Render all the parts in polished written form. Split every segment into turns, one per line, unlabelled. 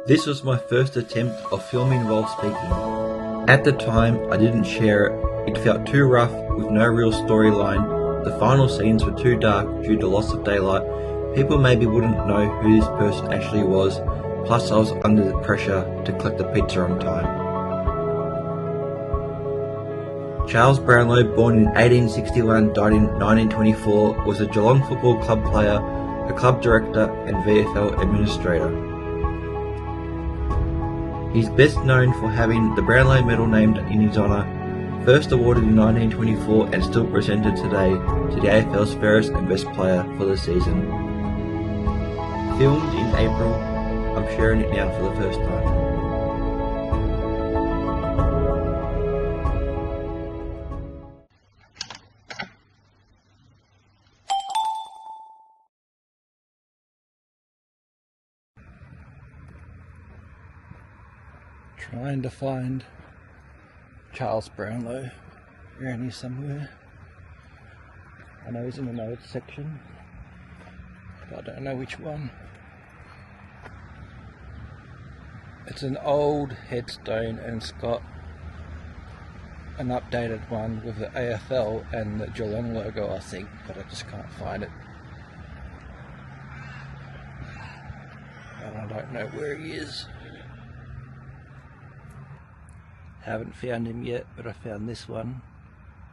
This was my first attempt of filming while speaking. At the time, I didn't share it. It felt too rough with no real storyline. The final scenes were too dark due to loss of daylight. People maybe wouldn't know who this person actually was. Plus I was under the pressure to collect the pizza on time. Charles Brownlow, born in 1861, died in 1924, was a Geelong Football Club player, a club director and VFL administrator. He's best known for having the Brownlow Medal named in his honour, first awarded in 1924 and still presented today to the AFL's fairest and best player for the season. Filmed in April, I'm sharing it now for the first time. Trying to find Charles Brownlow around here somewhere. I know he's in the notes section, but I don't know which one. It's an old headstone and it's got an updated one with the AFL and the Geelong logo, I think, but I just can't find it. And I don't know where he is. Haven't found him yet, but I found this one.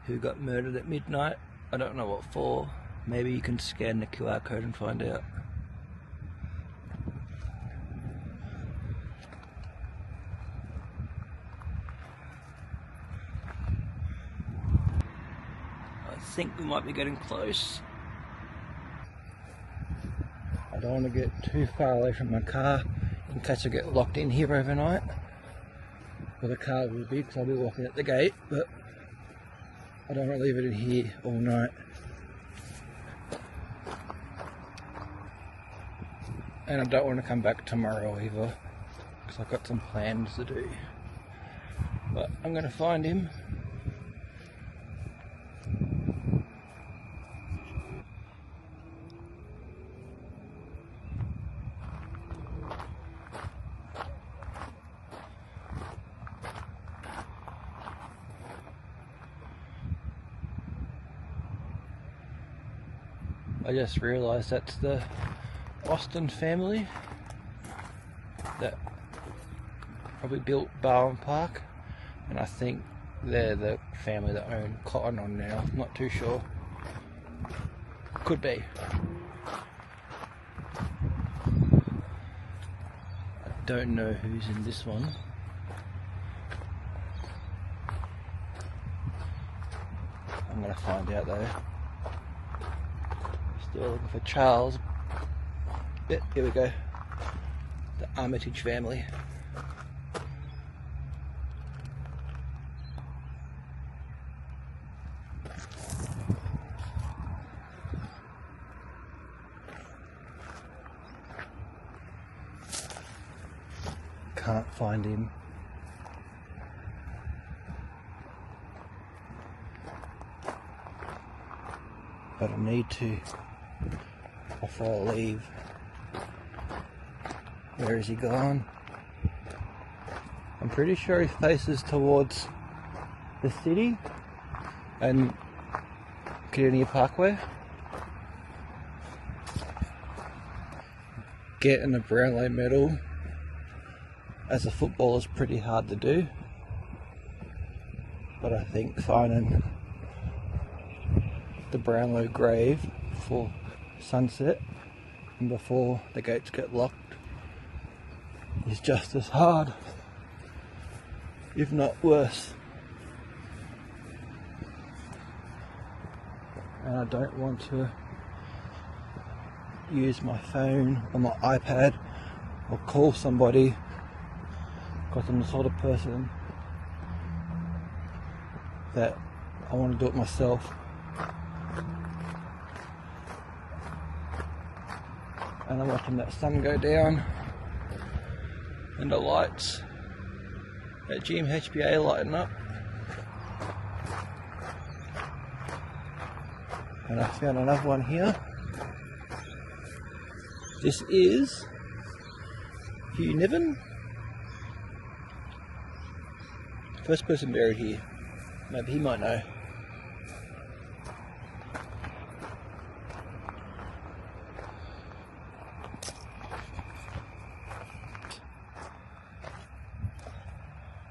Who got murdered at midnight? I don't know what for. Maybe you can scan the QR code and find out. I think we might be getting close. I don't want to get too far away from my car in case I get locked in here overnight. Well, the car will be because I'll be walking at the gate, but I don't want to leave it in here all night. And I don't want to come back tomorrow either, because I've got some plans to do. But I'm going to find him. I just realised that's the Austin family that probably built Barwon Park, and I think they're the family that own Cotton On now. I'm not too sure. Could be. I don't know who's in this one. I'm gonna find out though. Still looking for Charles. Yep, here we go. The Armitage family. Can't find him. But I need to before I leave. Where is he gone? I'm pretty sure he faces towards the city and Cardinia Parkway. Getting a Brownlow Medal as a footballer is pretty hard to do, but I think finding the Brownlow grave before sunset and before the gates get locked is just as hard, if not worse. And I don't want to use my phone or my iPad or call somebody, because I'm the sort of person that I want to do it myself. And I'm watching that sun go down and the lights at GMHBA lighting up. And I found another one here. This is
Hugh Niven. First person buried here. Maybe he might know.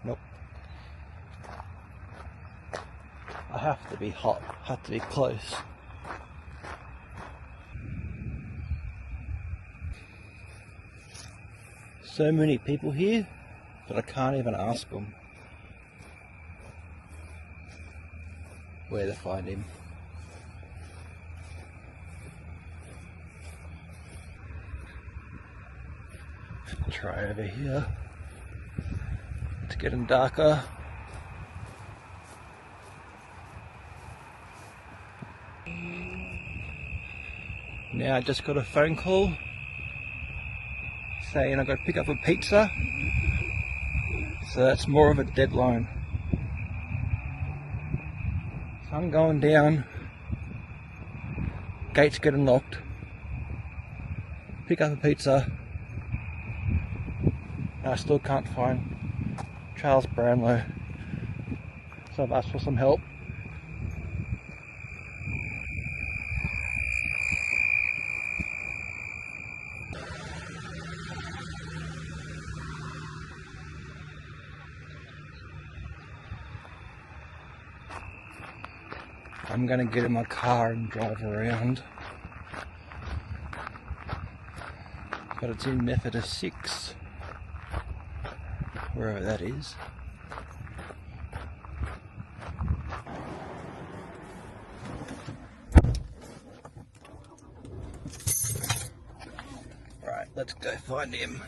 Nope. I have to be hot, have to be close. So many people here, but I can't even ask them where to find him. Try over here. It's getting darker. Now I just got a phone call saying I've got to pick up a pizza, so that's more of a deadline. So I'm going down, gates getting locked, pick up a pizza, and I still can't find Charles Brownlow, so I've asked for some help. I'm gonna get in my car and drive around, but it's in Methodist 6, wherever that is. Right, let's go find him.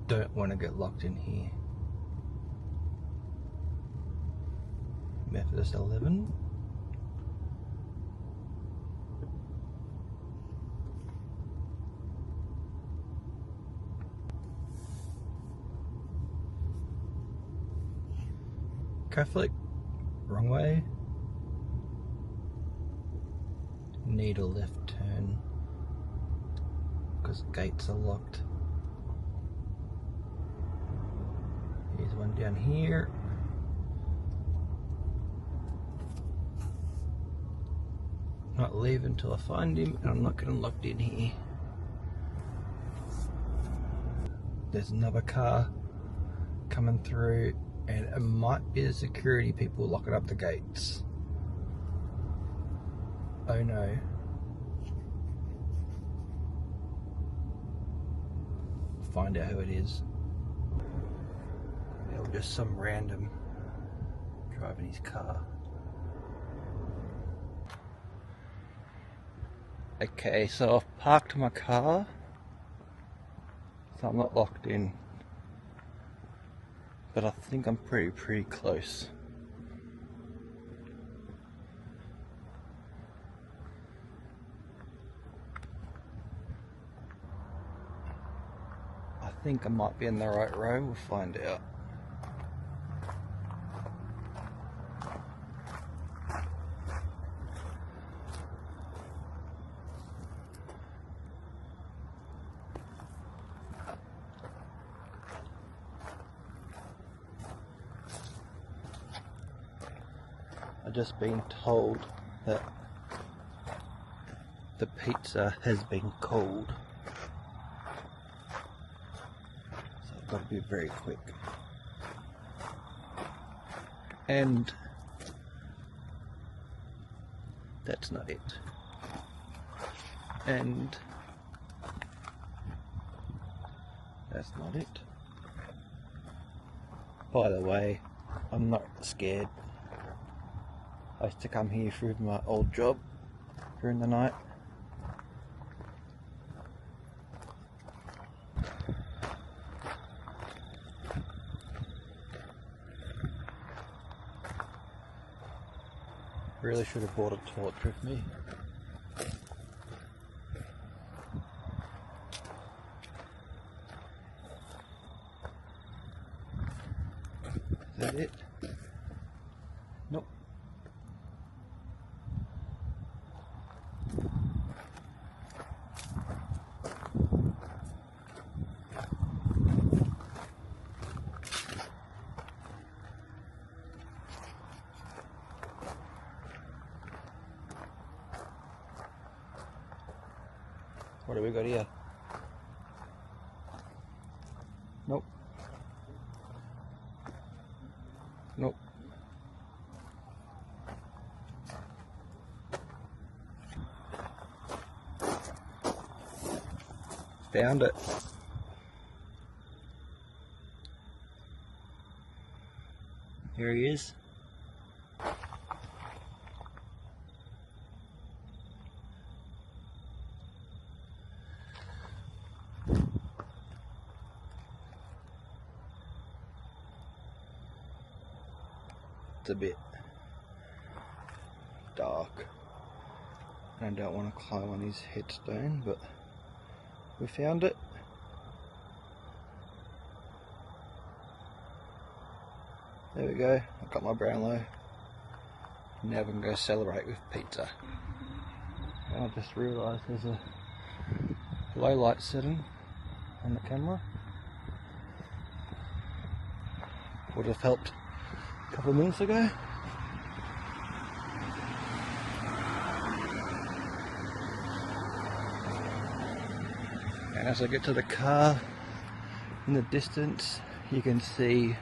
Don't want to get locked in here. Methodist 11. Catholic, wrong way. Need a left turn because gates are locked. Here's one down here. Not leaving until I find him, and I'm not getting locked in here. There's another car coming through, and it might be the security people locking up the gates. Oh no. Find out who it is. Or just some random driving his car. Okay, so I've parked my car, so I'm not locked in, but I think I'm pretty close. I think I might be in the right row, we'll find out. I've just been told that the pizza has been cold, so I've got to be very quick. And that's not it. And that's not it. By the way, I'm not scared. I used to come here through my old job during the night. Really should have brought a torch with me. Is that it? Nope. What do we got here? Nope. Nope. Found it. Here he is. It's a bit dark. I don't want to climb on his headstone, but we found it. There we go, I've got my Brownlow. Now we can go celebrate with pizza. And I just realised there's a low light setting on the camera. Would have helped a couple of minutes ago. And as I get to the car, in the distance, you can see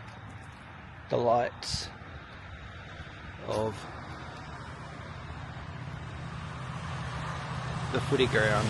the lights of the footy ground.